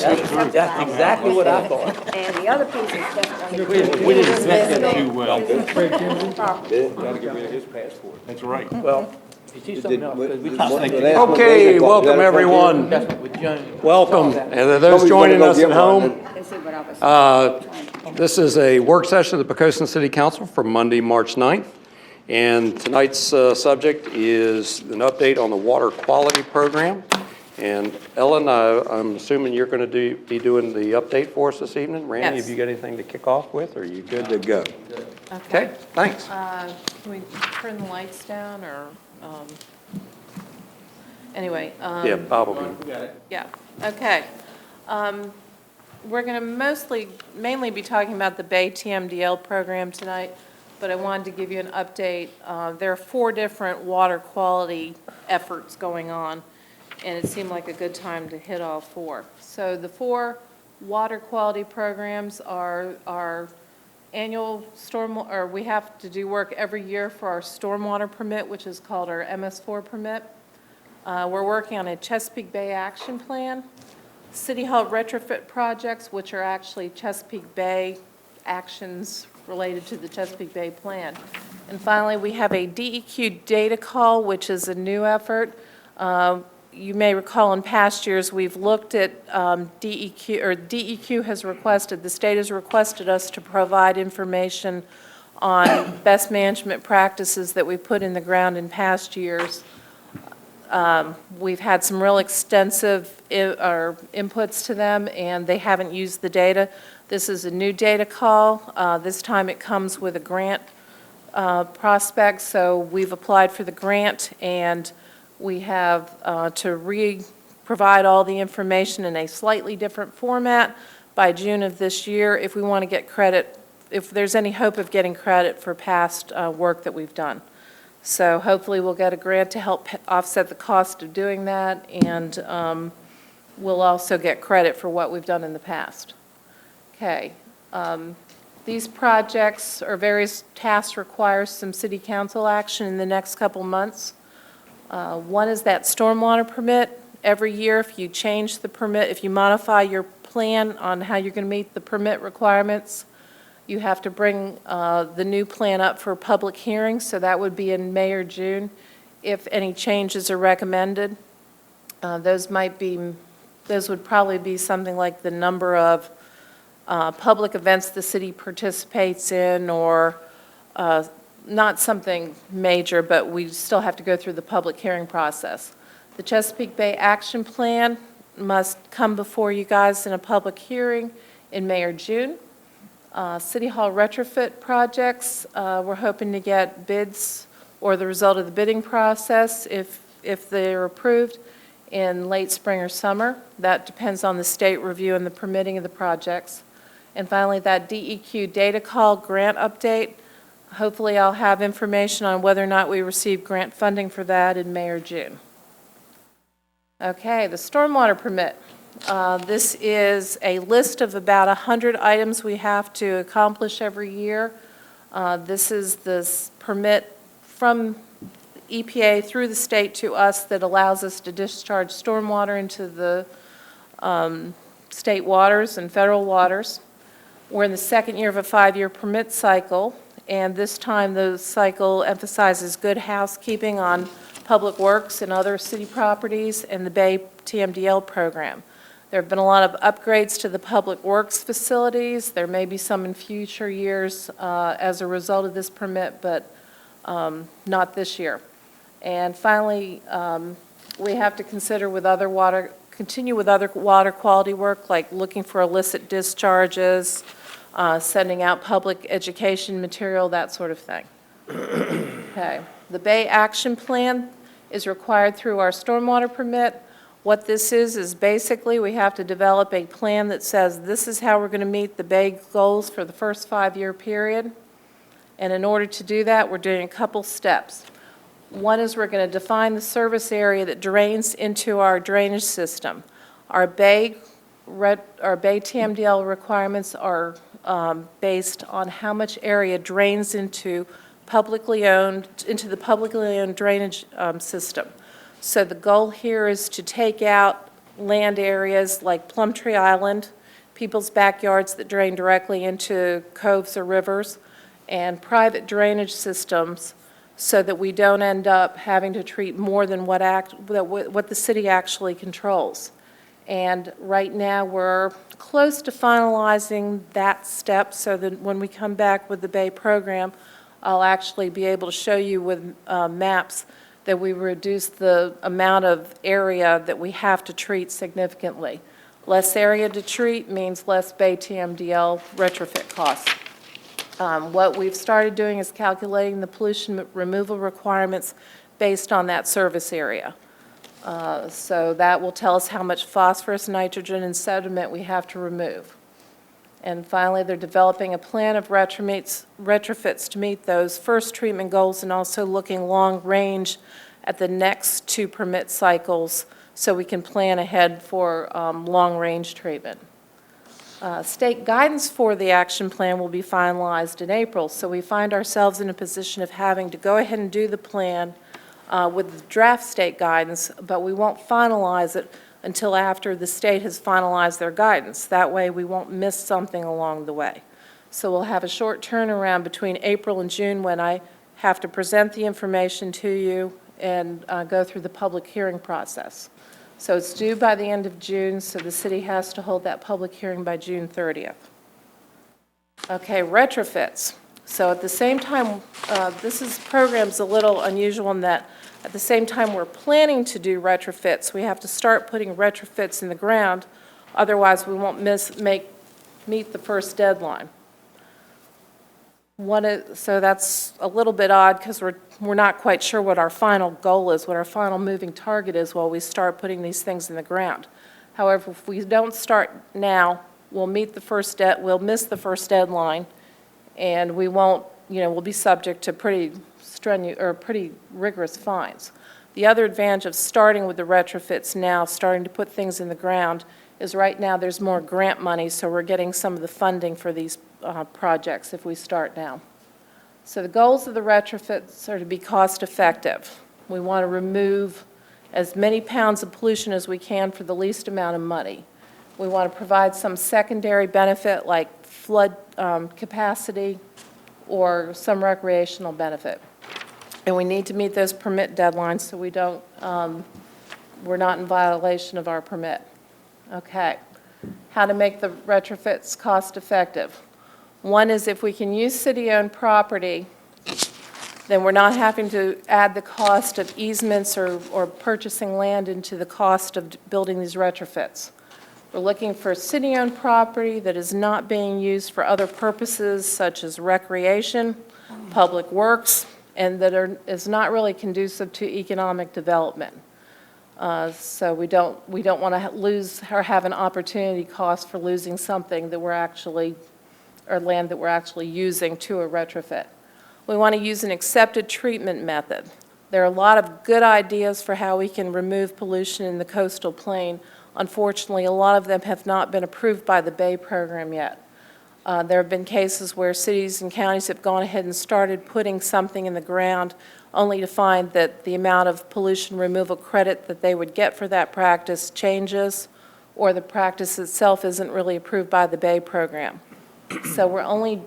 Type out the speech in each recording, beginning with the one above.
That's exactly what I thought. And the other piece is definitely. We didn't vet that too well. Gotta get rid of his passport. That's right. Well, you see something else, because we Okay, welcome everyone. that's what with Jones. Welcome, and to those joining us at home. This is what I was. This is a work session of the Poquoson City Council for Monday, March 9th. And tonight's subject is an update on the water quality program. And Ellen, I'm assuming you're going to be doing the update for us this evening. Randy, Yes. have you got anything to kick off with, or are you good to go? Okay. Okay, thanks. Can we turn the lights down, or, anyway? Yeah, probably. Yeah, okay. We're going to mainly be talking about the Bay TMDL program tonight, but I wanted to give you an update. There are 4 different water quality efforts going on, and it seemed like a good time to hit all 4. So the 4 water quality programs are our annual we have to do work every year for our stormwater permit, which is called our MS4 permit. We're working on a Chesapeake Bay action plan, City Hall retrofit projects, which are actually Chesapeake Bay actions related to the Chesapeake Bay plan. And finally, we have a DEQ data call, which is a new effort. You may recall in past years, we've looked at DEQ has requested, the state has requested us to provide information on best management practices that we put in the ground in past years. We've had some real extensive inputs to them, and they haven't used the data. This is a new data call. This time it comes with a grant prospect, so we've applied for the grant, and we have to provide all the information in a slightly different format by June of this year if we want to get credit, if there's any hope of getting credit for past work that we've done. So hopefully we'll get a grant to help offset the cost of doing that, and we'll also get credit for what we've done in the past. Okay. These projects or various tasks require some city council action in the next couple months. One is that stormwater permit. Every year, if you change the permit, if you modify your plan on how you're going to meet the permit requirements, you have to bring the new plan up for public hearing, so that would be in May or June. If any changes are recommended, those would probably be something like the number of public events the city participates in, or not something major, but we still have to go through the public hearing process. The Chesapeake Bay Action Plan must come before you guys in a public hearing in May or June. City Hall retrofit projects, we're hoping to get bids or the result of the bidding process if they're approved in late spring or summer. That depends on the state review and the permitting of the projects. And finally, that DEQ data call grant update. Hopefully I'll have information on whether or not we receive grant funding for that in May or June. Okay, the stormwater permit. This is a list of about 100 items we have to accomplish every year. This is this permit from EPA through the state to us that allows us to discharge stormwater into the state waters and federal waters. We're in the second year of a 5-year permit cycle, and this time the cycle emphasizes good housekeeping on public works and other city properties and the Bay TMDL program. There have been a lot of upgrades to the public works facilities. There may be some in future years as a result of this permit, but not this year. And finally, we have to consider continue with other water quality work, like looking for illicit discharges, sending out public education material, that sort of thing. Okay. The Bay Action Plan is required through our stormwater permit. What this is basically we have to develop a plan that says this is how we're going to meet the Bay goals for the first 5-year period. And in order to do that, we're doing a couple steps. One is we're going to define the service area that drains into our drainage system. Our Bay TMDL requirements are based on how much area drains into the publicly owned drainage system. So the goal here is to take out land areas like Plumtree Island, people's backyards that drain directly into coves or rivers, and private drainage systems so that we don't end up having to treat more than what the city actually controls. And right now, we're close to finalizing that step so that when we come back with the Bay program, I'll actually be able to show you with maps that we reduce the amount of area that we have to treat significantly. Less area to treat means less Bay TMDL retrofit costs. What we've started doing is calculating the pollution removal requirements based on that service area. So that will tell us how much phosphorus, nitrogen, and sediment we have to remove. And finally, they're developing a plan of retrofits to meet those first treatment goals and also looking long range at the next 2 permit cycles so we can plan ahead for long-range treatment. State guidance for the action plan will be finalized in April, so we find ourselves in a position of having to go ahead and do the plan with the draft state guidance, but we won't finalize it until after the state has finalized their guidance. That way we won't miss something along the way. So we'll have a short turnaround between April and June when I have to present the information to you and go through the public hearing process. So it's due by the end of June, so the city has to hold that public hearing by June 30th. Okay, retrofits. So at the same time, program's a little unusual in that at the same time we're planning to do retrofits, we have to start putting retrofits in the ground, otherwise we won't meet the first deadline. So that's a little bit odd because we're not quite sure what our final goal is, what our final moving target is while we start putting these things in the ground. However, if we don't start now, we'll miss the first deadline, and we won't, we'll be subject to pretty rigorous fines. The other advantage of starting with the retrofits now, starting to put things in the ground, is right now there's more grant money, so we're getting some of the funding for these projects if we start now. So the goals of the retrofits are to be cost effective. We want to remove as many pounds of pollution as we can for the least amount of money. We want to provide some secondary benefit like flood capacity or some recreational benefit. And we need to meet those permit deadlines so we're not in violation of our permit. Okay, how to make the retrofits cost effective. One is if we can use city-owned property, then we're not having to add the cost of easements or purchasing land into the cost of building these retrofits. We're looking for city-owned property that is not being used for other purposes such as recreation, public works, and that is not really conducive to economic development. So we don't want to lose or have an opportunity cost for losing something that land that we're actually using to a retrofit. We want to use an accepted treatment method. There are a lot of good ideas for how we can remove pollution in the coastal plain. Unfortunately, a lot of them have not been approved by the Bay program yet. There have been cases where cities and counties have gone ahead and started putting something in the ground only to find that the amount of pollution removal credit that they would get for that practice changes, or the practice itself isn't really approved by the Bay program. So we're only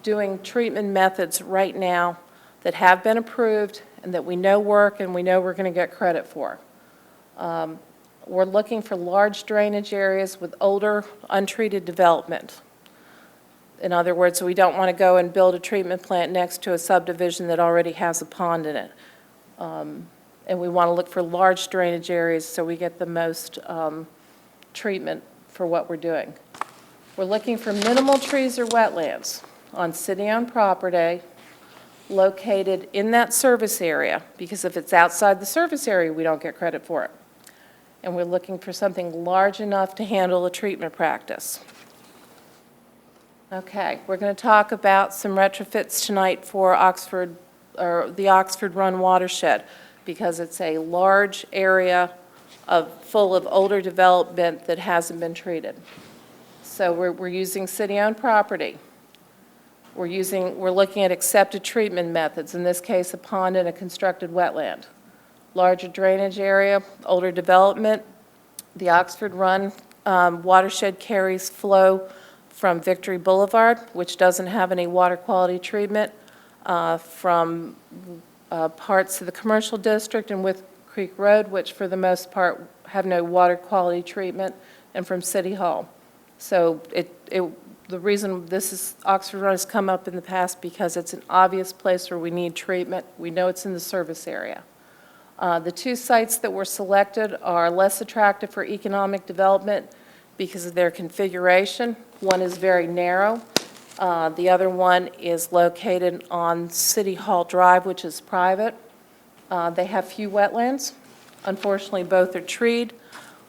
doing treatment methods right now that have been approved and that we know work and we know we're going to get credit for. We're looking for large drainage areas with older, untreated development. In other words, we don't want to go and build a treatment plant next to a subdivision that already has a pond in it. And we want to look for large drainage areas so we get the most treatment for what we're doing. We're looking for minimal trees or wetlands on city-owned property located in that service area, because if it's outside the service area, we don't get credit for it. And we're looking for something large enough to handle a treatment practice. Okay, we're going to talk about some retrofits tonight for the Oxford Run watershed, because it's a large area full of older development that hasn't been treated. So we're using city-owned property. We're looking at accepted treatment methods, in this case a pond and a constructed wetland. Larger drainage area, older development, The Oxford Run watershed carries flow from Victory Boulevard, which doesn't have any water quality treatment, from parts of the commercial district and With Creek Road, which for the most part have no water quality treatment, and from City Hall. So the reason Oxford Run has come up in the past because it's an obvious place where we need treatment. We know it's in the service area. The two sites that were selected are less attractive for economic development because of their configuration. One is very narrow. The other one is located on City Hall Drive, which is private. They have few wetlands. Unfortunately, both are treed.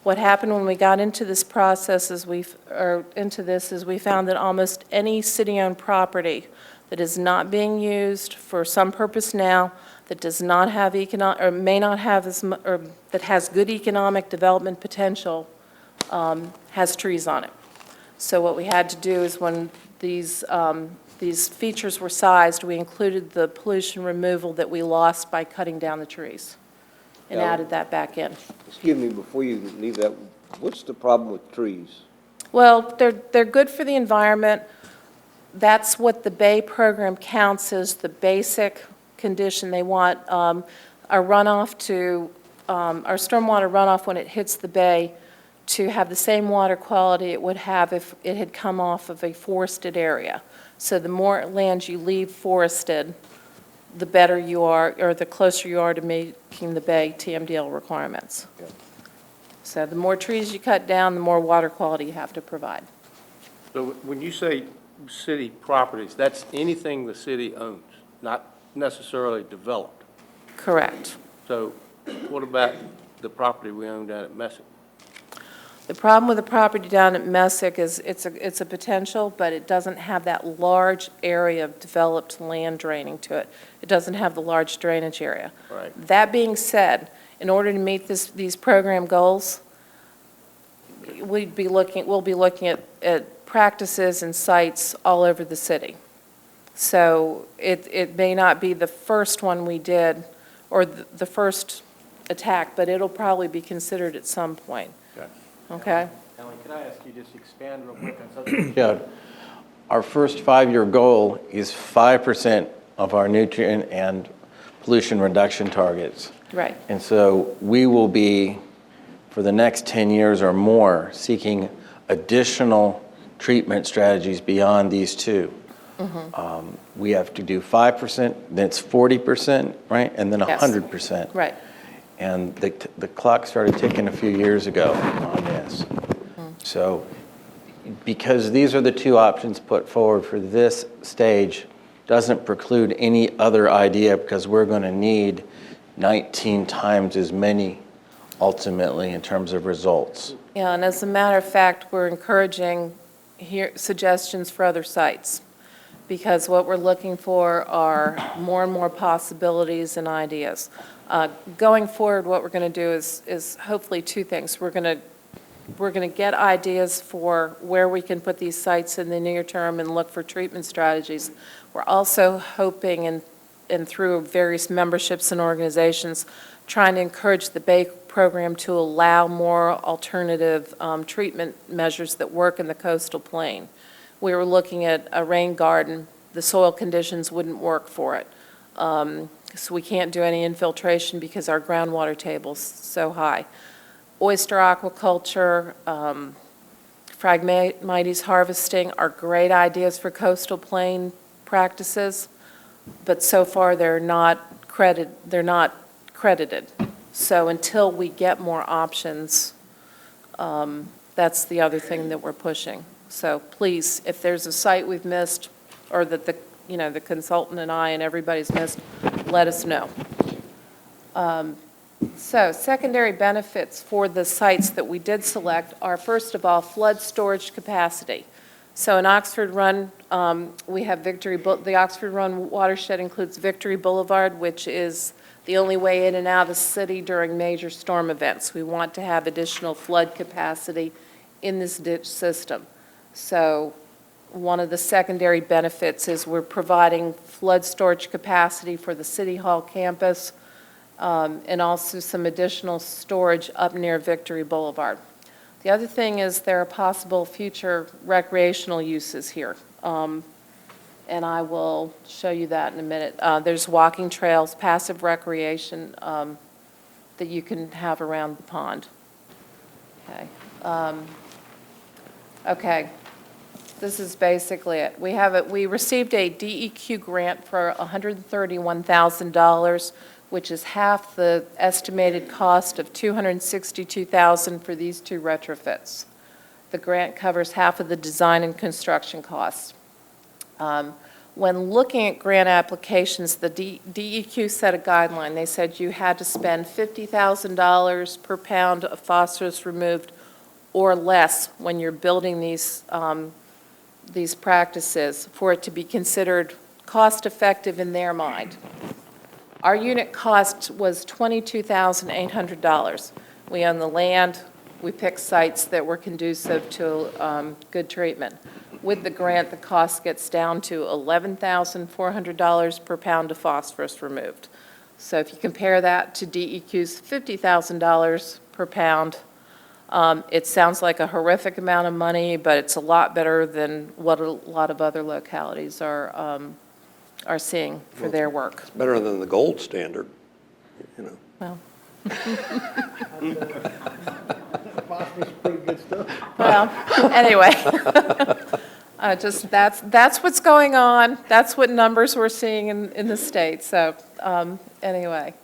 What happened when we got into this process is we found that almost any city-owned property that is not being used for some purpose now, that does not have or may not have or that has good economic development potential, has trees on it. So what we had to do is when these features were sized, we included the pollution removal that we lost by cutting down the trees and added that back in. Excuse me, before you leave that, what's the problem with trees? Well, they're good for the environment. That's what the Bay program counts as the basic condition. They want our runoff our stormwater runoff when it hits the Bay to have the same water quality it would have if it had come off of a forested area. So the more land you leave forested, the better you are, or the closer you are to making the Bay TMDL requirements. Yeah. So the more trees you cut down, the more water quality you have to provide. So when you say city properties, that's anything the city owns, not necessarily developed. Correct. So what about the property we own down at Messick? The problem with the property down at Messick is it's a potential, but it doesn't have that large area of developed land draining to it. It doesn't have the large drainage area. Right. That being said, in order to meet these program goals, we'll be looking at practices and sites all over the city. So it may not be the first one we did or the first attack, but it'll probably be considered at some point. Okay? Ellen, can I ask you just expand real quick on something you showed? Our first 5-year goal is 5% of our nutrient and pollution reduction targets. Right. And so we will be, for the next 10 years or more, seeking additional treatment strategies beyond these two. Mm-hmm. We have to do 5%, then it's 40%, right? And then 100%. Right. And the clock started ticking a few years ago on this. Mm-hmm. So because these are the two options put forward for this stage, doesn't preclude any other idea because we're going to need 19 times as many ultimately in terms of results. Yeah, and as a matter of fact, we're encouraging suggestions for other sites because what we're looking for are more and more possibilities and ideas. Going forward, what we're going to do is hopefully two things. We're going to get ideas for where we can put these sites in the near term and look for treatment strategies. We're also hoping and through various memberships and organizations, trying to encourage the Bay program to allow more alternative treatment measures that work in the coastal plain. We were looking at a rain garden. The soil conditions wouldn't work for it. So we can't do any infiltration because our groundwater table's so high. Oyster aquaculture, Phragmites harvesting are great ideas for coastal plain practices, but so far they're not credited. So until we get more options, that's the other thing that we're pushing. So please, if there's a site we've missed or that the consultant and I and everybody's missed, let us know. So secondary benefits for the sites that we did select are, first of all, flood storage capacity. So in Oxford Run, we have the Oxford Run watershed includes Victory Boulevard, which is the only way in and out of the city during major storm events. We want to have additional flood capacity in this ditch system. So one of the secondary benefits is we're providing flood storage capacity for the City Hall campus and also some additional storage up near Victory Boulevard. The other thing is there are possible future recreational uses here. And I will show you that in a minute. There's walking trails, passive recreation that you can have around the pond. Okay. Okay. This is basically it. We received a DEQ grant for $131,000, which is half the estimated cost of $262,000 for these two retrofits. The grant covers half of the design and construction costs. When looking at grant applications, the DEQ set a guideline. They said you had to spend $50,000 per pound of phosphorus removed or less when you're building these practices for it to be considered cost-effective in their mind. Our unit cost was $22,800. We own the land. We picked sites that were conducive to good treatment. With the grant, the cost gets down to $11,400 per pound of phosphorus removed. So if you compare that to DEQ's $50,000 per pound, it sounds like a horrific amount of money, but it's a lot better than what a lot of other localities are seeing for their work. It's better than the gold standard, you know. Well. Phosphorus is pretty good stuff. Well, anyway, that's what's going on. That's what numbers we're seeing in the state. So anyway,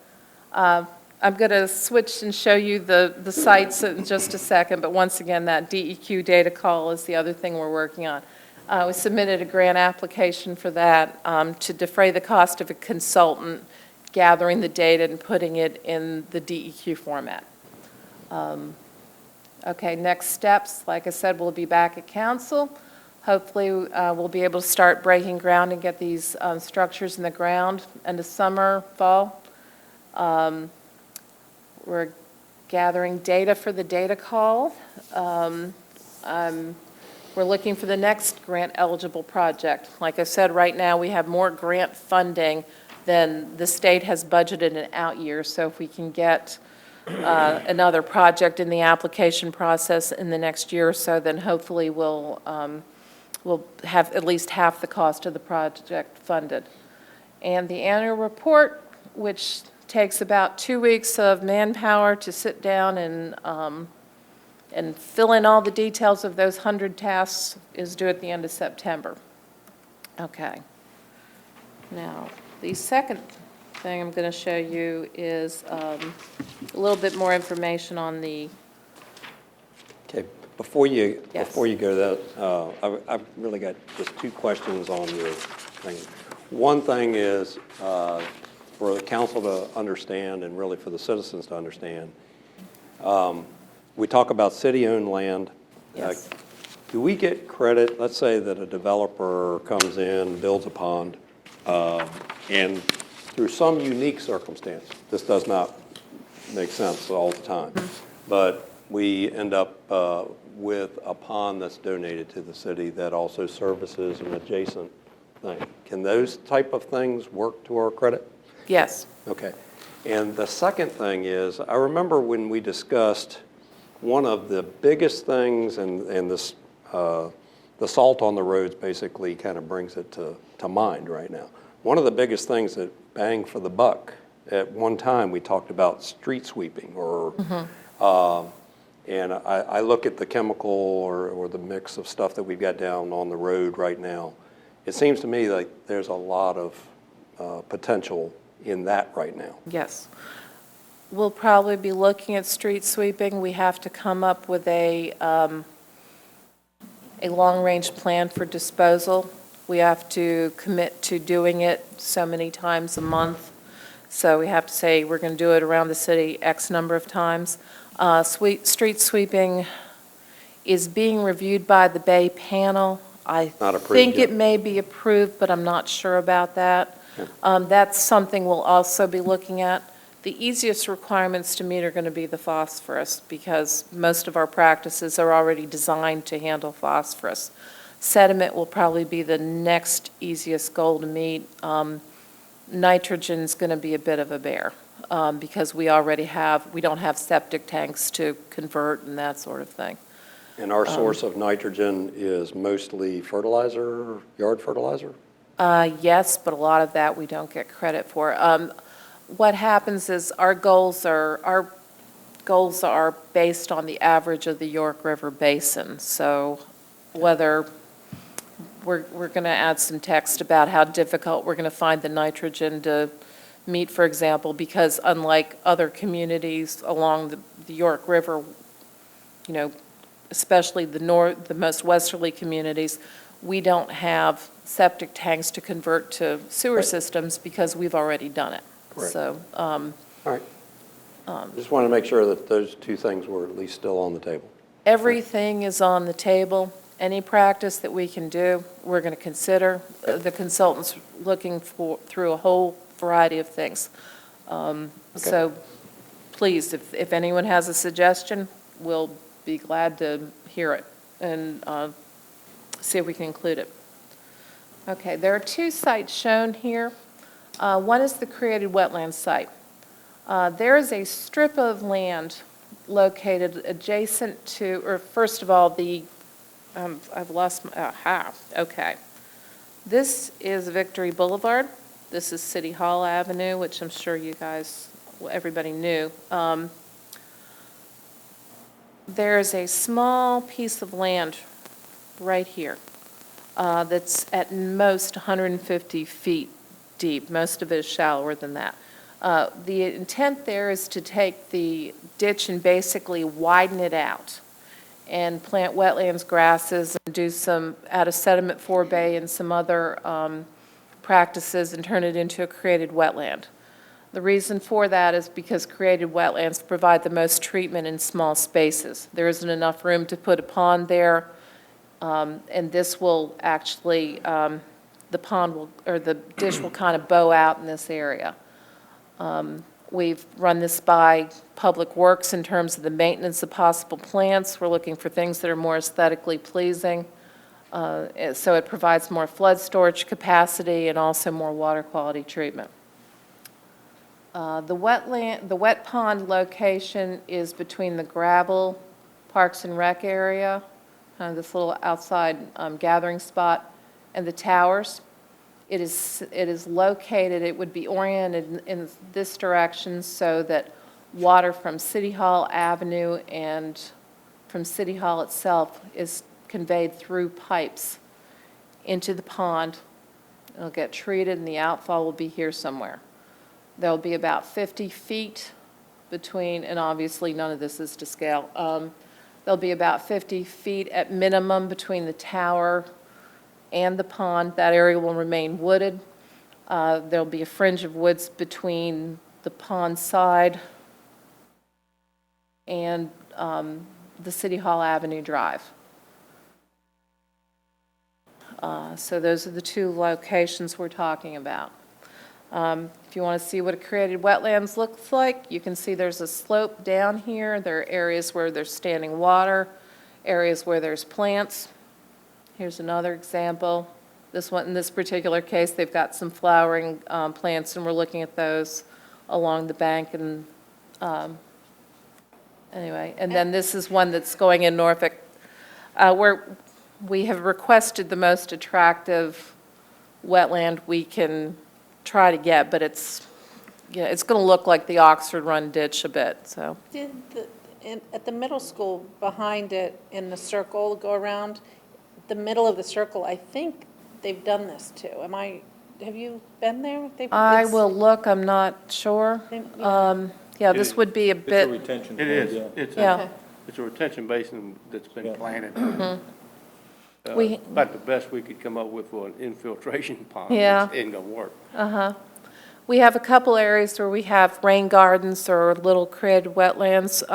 I'm going to switch and show you the sites in just a second. But once again, that DEQ data call is the other thing we're working on. We submitted a grant application for that to defray the cost of a consultant gathering the data and putting it in the DEQ format. Okay, next steps, like I said, we'll be back at council. Hopefully, we'll be able to start breaking ground and get these structures in the ground end of summer, fall. We're gathering data for the data call. We're looking for the next grant-eligible project. Like I said, right now, we have more grant funding than the state has budgeted in out years. So if we can get another project in the application process in the next year or so, then hopefully we'll have at least half the cost of the project funded. And the annual report, which takes about 2 weeks of manpower to sit down and fill in all the details of those 100 tasks, is due at the end of September. Okay. Now, the second thing I'm going to show you is a little bit more information on the. Okay, before you Yes. go to that, I've really got just two questions on your thing. One thing is for the council to understand and really for the citizens to understand. We talk about city-owned land. Yes. Do we get credit, let's say that a developer comes in, builds a pond, and through some unique circumstance, this does not make sense all the time, but we end up with a pond that's donated to the city that also services an adjacent thing. Can those type of things work to our credit? Yes. Okay. And the second thing is, I remember when we discussed one of the biggest things, and this, the salt on the roads basically kind of brings it to mind right now. One of the biggest things that bang for the buck, at one time we talked about street sweeping or, and I look at the chemical or the mix of stuff that we've got down on the road right now. It seems to me like there's a lot of potential in that right now. Yes. We'll probably be looking at street sweeping. We have to come up with a long-range plan for disposal. We have to commit to doing it so many times a month. So we have to say we're going to do it around the city X number of times. Street sweeping is being reviewed by the Bay panel. I Not approved think yet. it may be approved, but I'm not sure about that. That's something we'll also be looking at. The easiest requirements to meet are going to be the phosphorus because most of our practices are already designed to handle phosphorus. Sediment will probably be the next easiest goal to meet. Nitrogen's going to be a bit of a bear because we don't have septic tanks to convert and that sort of thing. And our source of nitrogen is mostly fertilizer, yard fertilizer? Yes, but a lot of that we don't get credit for. What happens is our goals are based on the average of the York River Basin. So whether we're going to add some text about how difficult we're going to find the nitrogen to meet, for example, because unlike other communities along the York River, you know, especially the most westerly communities, we don't have septic tanks to convert to sewer Right. systems because we've already done it. Correct. So, All right. Just wanted to make sure that those two things were at least still on the table. everything is on the table. Any practice that we can do, we're going to consider. The consultant's looking through a whole variety of things. So please, if anyone has a suggestion, we'll be glad to hear it and see if we can include it. Okay, there are two sites shown here. One is the created wetland site. There is a strip of land located adjacent to, or first of all, I've lost my, okay. This is Victory Boulevard. This is City Hall Avenue, which I'm sure you guys, everybody knew. There's a small piece of land right here that's at most 150 feet deep. Most of it is shallower than that. The intent there is to take the ditch and basically widen it out and plant wetlands, grasses, and add a sediment forebay and some other practices and turn it into a created wetland. The reason for that is because created wetlands provide the most treatment in small spaces. There isn't enough room to put a pond there, and this will actually, the pond will, or the ditch will kind of bow out in this area. We've run this by Public Works in terms of the maintenance of possible plants. We're looking for things that are more aesthetically pleasing. So it provides more flood storage capacity and also more water quality treatment. The wet pond location is between the gravel Parks and Rec area, kind of this little outside gathering spot, and the towers. It is located, it would be oriented in this direction so that water from City Hall Avenue and from City Hall itself is conveyed through pipes into the pond. It'll get treated and the outfall will be here somewhere. There'll be about 50 feet between, and obviously none of this is to scale, there'll be about 50 feet at minimum between the tower and the pond. That area will remain wooded. There'll be a fringe of woods between the pond side and the City Hall Avenue Drive. So those are the two locations we're talking about. If you want to see what a created wetlands looks like, you can see there's a slope down here. There are areas where there's standing water, areas where there's plants. Here's another example. This one, in this particular case, they've got some flowering plants, and we're looking at those along the bank. And anyway, and then this is one that's going in Norfolk, where we have requested the most attractive wetland we can try to get, but it's, you know, it's going to look like the Oxford Run ditch a bit. So At the middle school, behind it, in the circle, go around, the middle of the circle, I think they've done this too. Have you been there? I will look, I'm not sure. Yeah, this would be a It's a bit, retention. It is. It's yeah. It's a retention basin that's been planted. We- About the best we could come up with for an infiltration pond. Yeah. It ain't gonna work. We have a couple areas where we have rain gardens or little created wetlands.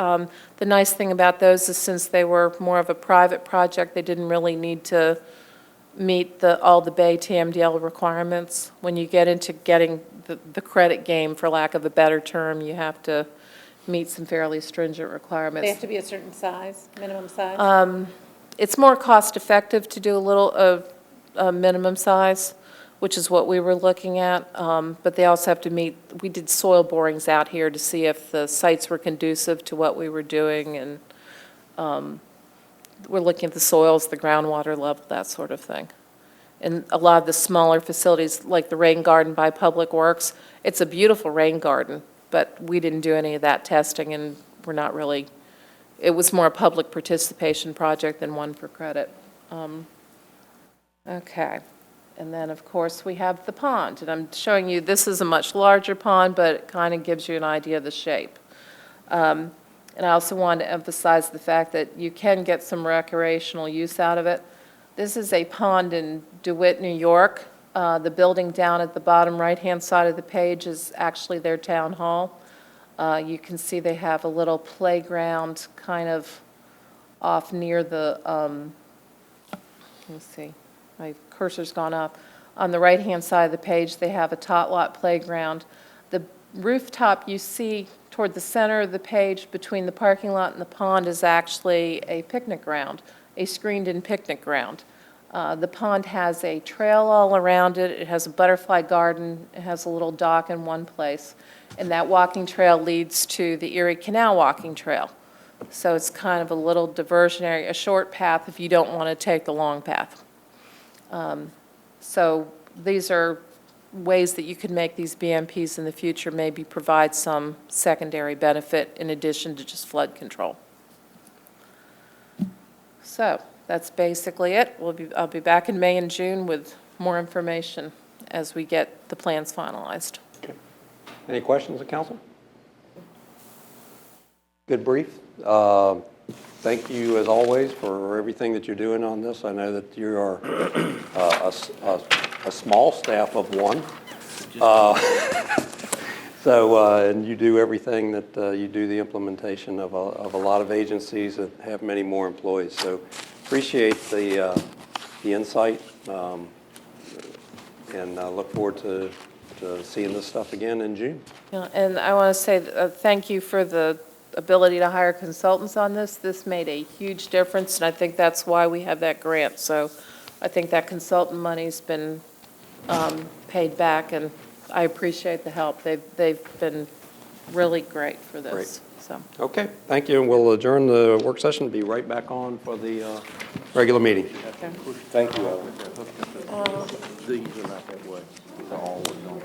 The nice thing about those is since they were more of a private project, they didn't really need to meet all the Bay TMDL requirements. When you get into getting the credit game, for lack of a better term, you have to meet some fairly stringent requirements. They have to be a certain size, minimum size? It's more cost-effective to do a minimum size, which is what we were looking at, but they also have to meet, we did soil borings out here to see if the sites were conducive to what we were doing, and we're looking at the soils, the groundwater level, that sort of thing. And a lot of the smaller facilities, like the rain garden by Public Works, it's a beautiful rain garden, but we didn't do any of that testing, and we're not really, it was more a public participation project than one for credit. Okay. And then, of course, we have the pond, and I'm showing you, this is a much larger pond, but it kind of gives you an idea of the shape. And I also wanted to emphasize the fact that you can get some recreational use out of it. This is a pond in DeWitt, New York. The building down at the bottom right-hand side of the page is actually their town hall. You can see they have a little playground kind of off near the, let me see, my cursor's gone up. On the right-hand side of the page, they have a tot lot playground. The rooftop you see toward the center of the page between the parking lot and the pond is actually a picnic ground, a screened-in picnic ground. The pond has a trail all around it. It has a butterfly garden. It has a little dock in one place. And that walking trail leads to the Erie Canal Walking Trail. So it's kind of a little diversionary, a short path if you don't want to take the long path. So these are ways that you could make these BMPs in the future, maybe provide some secondary benefit in addition to just flood control. So that's basically it. I'll be back in May and June with more information as we get the plans finalized. Okay. Any questions of council? Good brief. Thank you, as always, for everything that you're doing on this. I know that you are a small staff of one. And you do everything that you do the implementation of a lot of agencies that have many more employees. So appreciate the insight and look forward to seeing this stuff again in June. Yeah, and I want to say thank you for the ability to hire consultants on this. This made a huge difference, and I think that's why we have that grant. So I think that consultant money's been paid back, and I appreciate the help. They've been really great for this. Great. So. Okay, thank you, and we'll adjourn the work session, be right back on for the regular meeting. Thank you, Ellen. These are not that way. They're all we're doing.